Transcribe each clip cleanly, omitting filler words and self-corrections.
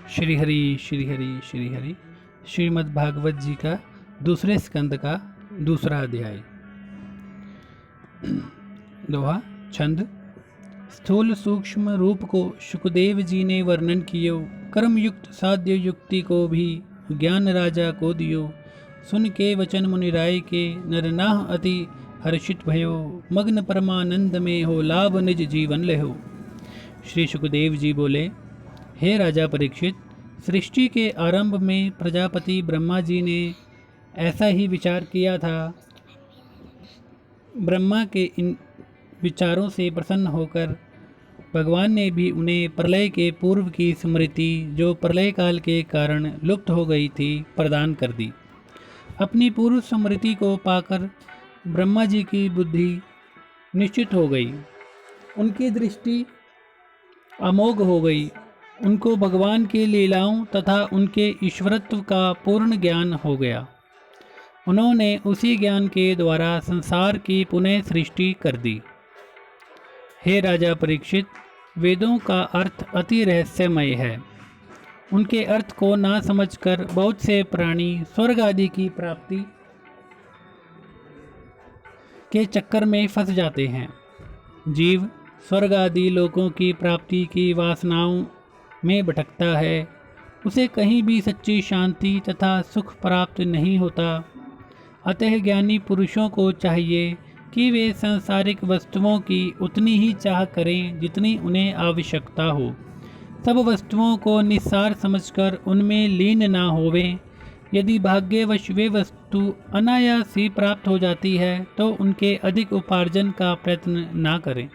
श्री हरि श्री हरि श्री हरि। श्रीमद् भागवत जी का दूसरे स्कंद का दूसरा अध्याय। दोहा छंद। स्थूल सूक्ष्म रूप को शुकदेव जी ने वर्णन कियो, कर्म युक्त साध्य युक्ति को भी ज्ञान राजा को दियो। सुन के वचन मुनिराय के नरनाह अति हर्षित भयो, मग्न परमानंद में हो लाभ निज जीवन लेहो। श्री शुकदेव जी बोले, हे राजा परीक्षित, सृष्टि के आरंभ में प्रजापति ब्रह्मा जी ने ऐसा ही विचार किया था। ब्रह्मा के इन विचारों से प्रसन्न होकर भगवान ने भी उन्हें प्रलय के पूर्व की स्मृति, जो प्रलय काल के कारण लुप्त हो गई थी, प्रदान कर दी। अपनी पूर्व स्मृति को पाकर ब्रह्मा जी की बुद्धि निश्चित हो गई, उनकी दृष्टि अमोघ हो गई। उनको भगवान की लीलाओं तथा उनके ईश्वरत्व का पूर्ण ज्ञान हो गया। उन्होंने उसी ज्ञान के द्वारा संसार की पुनः सृष्टि कर दी। हे राजा परीक्षित, वेदों का अर्थ अति रहस्यमय है। उनके अर्थ को ना समझकर बहुत से प्राणी स्वर्ग आदि की प्राप्ति के चक्कर में फंस जाते हैं। जीव स्वर्ग आदि लोकों की प्राप्ति की वासनाओं में भटकता है, उसे कहीं भी सच्ची शांति तथा सुख प्राप्त नहीं होता। अतः ज्ञानी पुरुषों को चाहिए कि वे सांसारिक वस्तुओं की उतनी ही चाह करें जितनी उन्हें आवश्यकता हो। सब वस्तुओं को निस्सार समझकर उनमें लीन ना होवें। यदि भाग्यवश वे वस्तु अनायास ही प्राप्त हो जाती है तो उनके अधिक उपार्जन का प्रयत्न ना करें।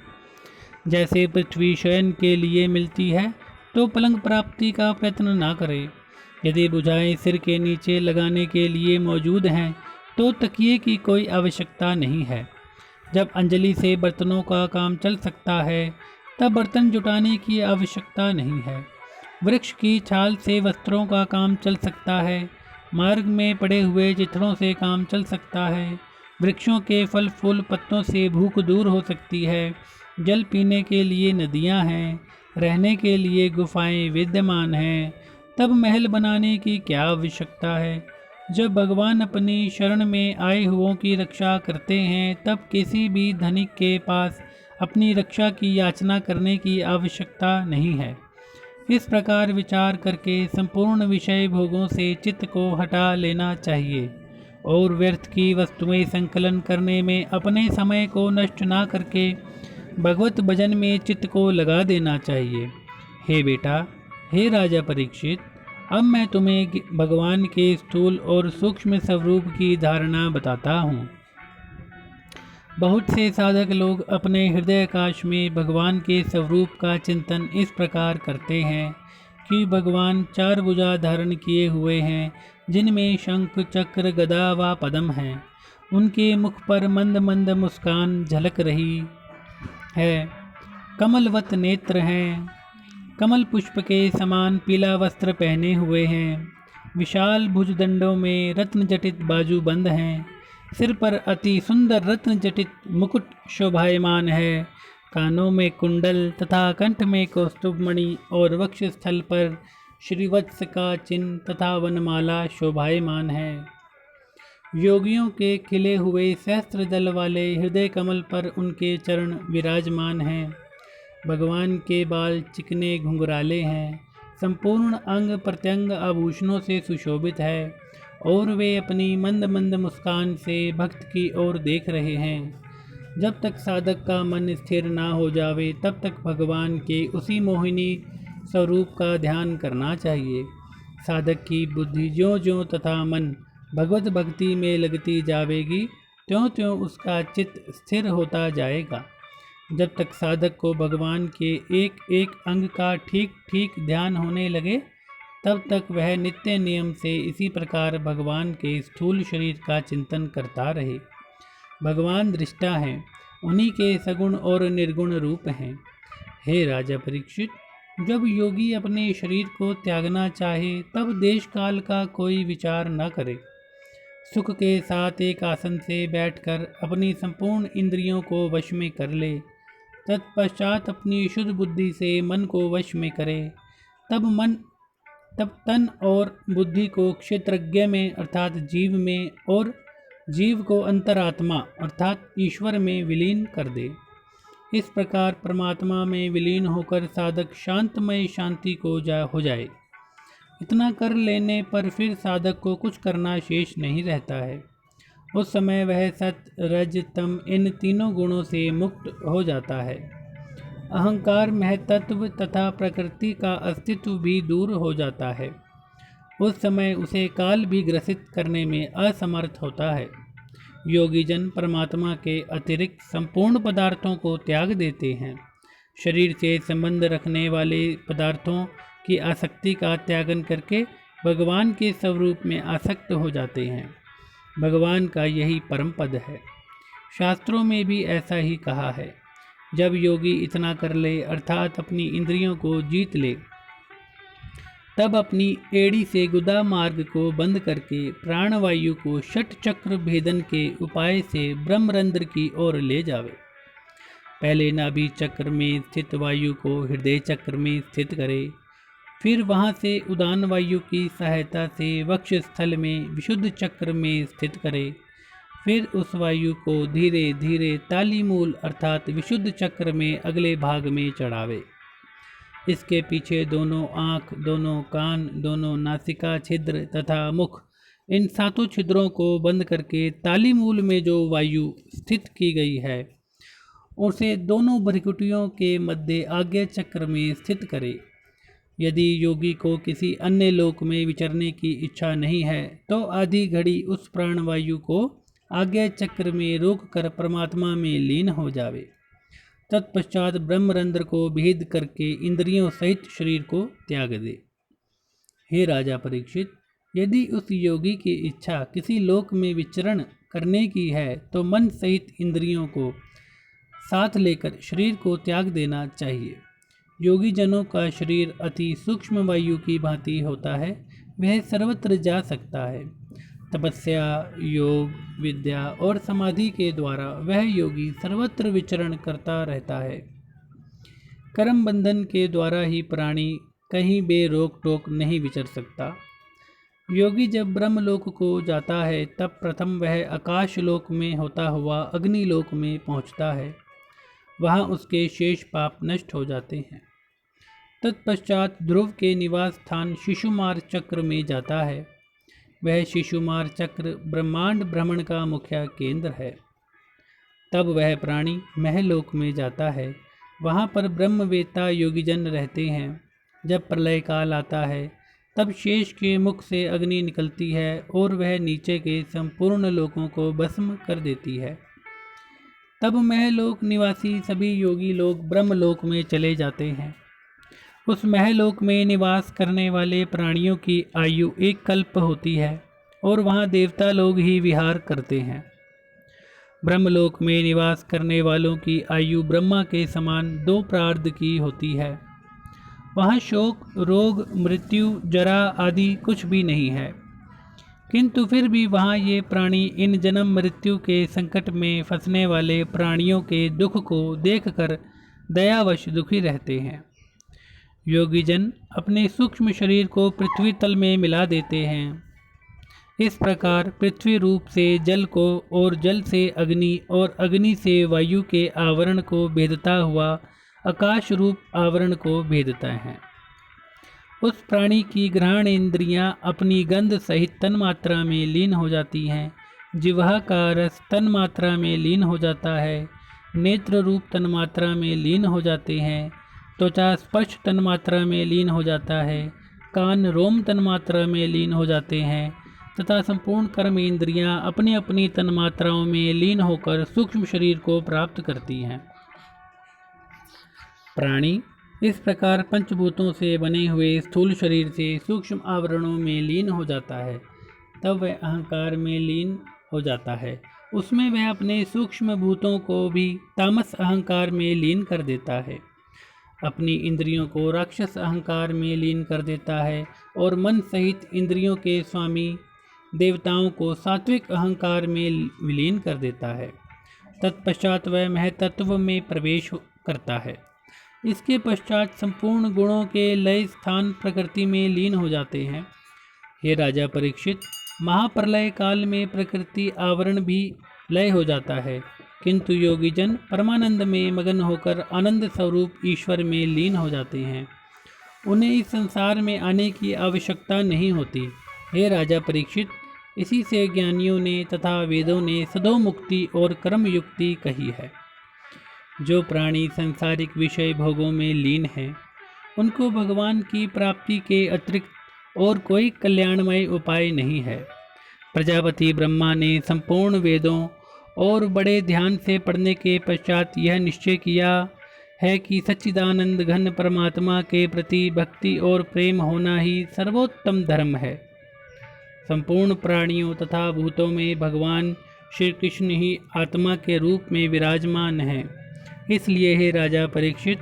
जैसे पृथ्वी शयन के लिए मिलती है तो पलंग प्राप्ति का प्रयत्न ना करें। यदि भुजाएं सिर के नीचे लगाने के लिए मौजूद हैं तो तकिए की कोई आवश्यकता नहीं है। जब अंजलि से बर्तनों का काम चल सकता है तब बर्तन जुटाने की आवश्यकता नहीं है। वृक्ष की छाल से वस्त्रों का काम चल सकता है। मार्ग में पड़े हुए चिथड़ों से काम चल सकता है। वृक्षों के फल फूल पत्तों से भूख दूर हो सकती है। जल पीने के लिए नदियाँ हैं, रहने के लिए गुफाएं विद्यमान हैं। तब महल बनाने की क्या आवश्यकता है। जब भगवान अपनी शरण में आए हुओं की रक्षा करते हैं तब किसी भी धनिक के पास अपनी रक्षा की याचना करने की आवश्यकता नहीं है। इस प्रकार विचार करके संपूर्ण विषय भोगों से चित्त को हटा लेना चाहिए और व्यर्थ की वस्तुएं संकलन करने में अपने समय को नष्ट ना करके भगवत भजन में चित्त को लगा देना चाहिए। हे बेटा, हे राजा परीक्षित, अब मैं तुम्हें भगवान के स्थूल और सूक्ष्म स्वरूप की धारणा बताता हूँ। बहुत से साधक लोग अपने हृदय आकाश में भगवान के स्वरूप का चिंतन इस प्रकार करते हैं कि भगवान चार भुजा धारण किए हुए हैं, जिनमें शंख चक्र गदा व पद्म हैं। उनके मुख पर मंद मंद मुस्कान झलक रही है। कमलवत नेत्र हैं, कमल पुष्प के समान पीला वस्त्र पहने हुए हैं। विशाल भुजदंडों में रत्न जटित बाजूबंद हैं। सिर पर अति सुंदर रत्न जटित मुकुट शोभायमान है। कानों में कुंडल तथा कंठ में कौस्तुभमणि और वक्ष स्थल पर श्रीवत्स का चिन्ह तथा वनमाला शोभायमान है। योगियों के खिले हुए सहस्त्र दल वाले हृदय कमल पर उनके चरण विराजमान हैं। भगवान के बाल चिकने घुंघराले हैं। संपूर्ण अंग प्रत्यंग आभूषणों से सुशोभित है और वे अपनी मंद मंद मुस्कान से भक्त की ओर देख रहे हैं। जब तक साधक का मन स्थिर ना हो जावे तब तक भगवान के उसी मोहिनी स्वरूप का ध्यान करना चाहिए। साधक की बुद्धि ज्यों ज्यों तथा मन भगवत भक्ति में लगती जावेगी त्यों त्यों उसका चित्त स्थिर होता जाएगा। जब तक साधक को भगवान के एक एक अंग का ठीक ठीक ध्यान होने लगे तब तक वह नित्य नियम से इसी प्रकार भगवान के स्थूल शरीर का चिंतन करता रहे। भगवान दृष्टा हैं, उन्हीं के सगुण और निर्गुण रूप हैं। हे राजा परीक्षित, जब योगी अपने शरीर को त्यागना चाहे तब देश काल का कोई विचार न करे। सुख के साथ एक आसन से बैठकर अपनी संपूर्ण इंद्रियों को वश में कर ले। तत्पश्चात अपनी शुद्ध बुद्धि से मन को वश में करे। तब मन तब तन और बुद्धि को क्षेत्रज्ञ में अर्थात जीव में और जीव को अंतरात्मा अर्थात ईश्वर में विलीन कर दे। इस प्रकार परमात्मा में विलीन होकर साधक शांतमय शांति को हो जाए। इतना कर लेने पर फिर साधक को कुछ करना शेष नहीं रहता है। उस समय वह सत रज तम इन तीनों गुणों से मुक्त हो जाता है। अहंकार महतत्व तथा प्रकृति का अस्तित्व भी दूर हो जाता है। उस समय उसे काल भी ग्रसित करने में असमर्थ होता है। योगीजन परमात्मा के अतिरिक्त संपूर्ण पदार्थों को त्याग देते हैं। शरीर से संबंध रखने वाले पदार्थों की आसक्ति का त्यागन करके भगवान के स्वरूप में आसक्त हो जाते हैं। भगवान का यही परम पद है। शास्त्रों में भी ऐसा ही कहा है। जब योगी इतना कर ले अर्थात अपनी इंद्रियों को जीत ले, तब अपनी एड़ी से गुदा मार्ग को बंद करके प्राणवायु को षट चक्र भेदन के उपाय से ब्रह्मरंध्र की ओर ले जावे। पहले नाभि चक्र में स्थित वायु को हृदय चक्र में स्थित करे, फिर वहाँ से उदान वायु की सहायता से वक्ष स्थल में विशुद्ध चक्र में स्थित करे, फिर उस वायु को धीरे धीरे तालीमूल अर्थात विशुद्ध चक्र में अगले भाग में चढ़ावे। इसके पीछे दोनों आँख, दोनों कान, दोनों नासिका छिद्र तथा मुख, इन सातों छिद्रों को बंद करके तालीमूल में जो वायु स्थित की गई है उसे दोनों भ्रिकुटियों के मध्य आज्ञा चक्र में स्थित करे। यदि योगी को किसी अन्य लोक में विचरने की इच्छा नहीं है तो आधी घड़ी उस प्राणवायु को आज्ञा चक्र में रोक कर परमात्मा में लीन हो जावे। तत्पश्चात ब्रह्मरंध्र को भेद करके इंद्रियों सहित शरीर को त्याग दे। हे राजा परीक्षित, यदि उस योगी की इच्छा किसी लोक में विचरण करने की है तो मन सहित इंद्रियों को साथ लेकर शरीर को त्याग देना चाहिए। योगी जनों का शरीर अति सूक्ष्म वायु की भांति होता है, वह सर्वत्र जा सकता है। तपस्या, योग, विद्या और समाधि के द्वारा वह योगी सर्वत्र विचरण करता रहता है। कर्म बंधन के द्वारा ही प्राणी कहीं बेरोक टोक नहीं विचर सकता। योगी जब ब्रह्मलोक को जाता है तब प्रथम वह आकाश लोक में होता हुआ अग्निलोक में पहुंचता है। वहां उसके शेष पाप नष्ट हो जाते हैं। तत्पश्चात ध्रुव के निवास स्थान शिशुमार चक्र में जाता है। वह शिशुमार चक्र ब्रह्मांड भ्रमण का मुख्य केंद्र है। तब वह प्राणी महलोक में जाता है। वहाँ पर ब्रह्मवेत्ता योगीजन रहते हैं। जब प्रलय काल आता है तब शेष के मुख से अग्नि निकलती है और वह नीचे के संपूर्ण लोकों को भस्म कर देती है। तब महलोक निवासी सभी योगी लोग ब्रह्मलोक में चले जाते हैं। उस महलोक में निवास करने वाले प्राणियों की आयु एक कल्प होती है और वहाँ देवता लोग ही विहार करते हैं। ब्रह्मलोक में निवास करने वालों की आयु ब्रह्मा के समान 2 प्रार्ध की होती है। वहाँ शोक, रोग, मृत्यु, जरा आदि कुछ भी नहीं है, किंतु फिर भी वहाँ ये प्राणी इन जन्म मृत्यु के संकट में फंसने वाले प्राणियों के दुख को देखकर दयावश दुखी रहते हैं। योगीजन अपने सूक्ष्म शरीर को पृथ्वी तल में मिला देते हैं। इस प्रकार पृथ्वी रूप से जल को और जल से अग्नि और अग्नि से वायु के आवरण को भेदता हुआ आकाश रूप आवरण को भेदता है। उस प्राणी की ग्रहण इंद्रियां अपनी गंध सहित तन्मात्रा में लीन हो जाती हैं। जिह्वा का रस तन्मात्रा में लीन हो जाता है। नेत्र रूप तन्मात्रा में लीन हो जाते हैं। त्वचा स्पर्श तन्मात्रा में लीन हो जाता है। कान रोम तन्मात्रा में लीन हो जाते हैं तथा संपूर्ण कर्म इंद्रियां अपनी अपनी तन्मात्राओं में लीन होकर सूक्ष्म शरीर को प्राप्त करती हैं। प्राणी इस प्रकार पंचभूतों से बने हुए स्थूल शरीर से सूक्ष्म आवरणों में लीन हो जाता है। तब वह अहंकार में लीन हो जाता है। उसमें वह अपने सूक्ष्म भूतों को भी तामस अहंकार में लीन कर देता है। अपनी इंद्रियों को राक्षस अहंकार में लीन कर देता है और मन सहित इंद्रियों के स्वामी देवताओं को सात्विक अहंकार में विलीन कर देता है। तत्पश्चात वह महतत्व में प्रवेश करता है। इसके पश्चात संपूर्ण गुणों के लय स्थान प्रकृति में लीन हो जाते हैं। हे राजा परीक्षित, महाप्रलय काल में प्रकृति आवरण भी लय हो जाता है, किंतु योगीजन परमानंद में मगन होकर आनंद स्वरूप ईश्वर में लीन हो जाते हैं। उन्हें इस संसार में आने की आवश्यकता नहीं होती। हे राजा परीक्षित, इसी से ज्ञानियों ने तथा वेदों ने सदो मुक्ति और कर्म युक्ति कही है। जो प्राणी सांसारिक विषय भोगों में लीन हैं, उनको भगवान की प्राप्ति के अतिरिक्त और कोई कल्याणमय उपाय नहीं है। प्रजापति ब्रह्मा ने संपूर्ण वेदों और बड़े ध्यान से पढ़ने के पश्चात यह निश्चय किया है कि सच्चिदानंद घन परमात्मा के प्रति भक्ति और प्रेम होना ही सर्वोत्तम धर्म है। संपूर्ण प्राणियों तथा भूतों में भगवान श्री कृष्ण ही आत्मा के रूप में विराजमान हैं। इसलिए हे राजा परीक्षित,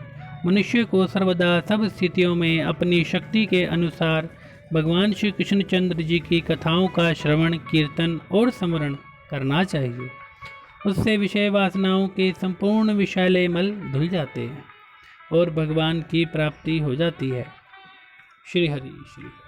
मनुष्य को सर्वदा सब स्थितियों में अपनी शक्ति के अनुसार भगवान श्री कृष्णचंद्र जी की कथाओं का श्रवण, कीर्तन और स्मरण करना चाहिए। उससे विषय वासनाओं के संपूर्ण विषैले मल धुल जाते हैं और भगवान की प्राप्ति हो जाती है। श्री हरि श्री।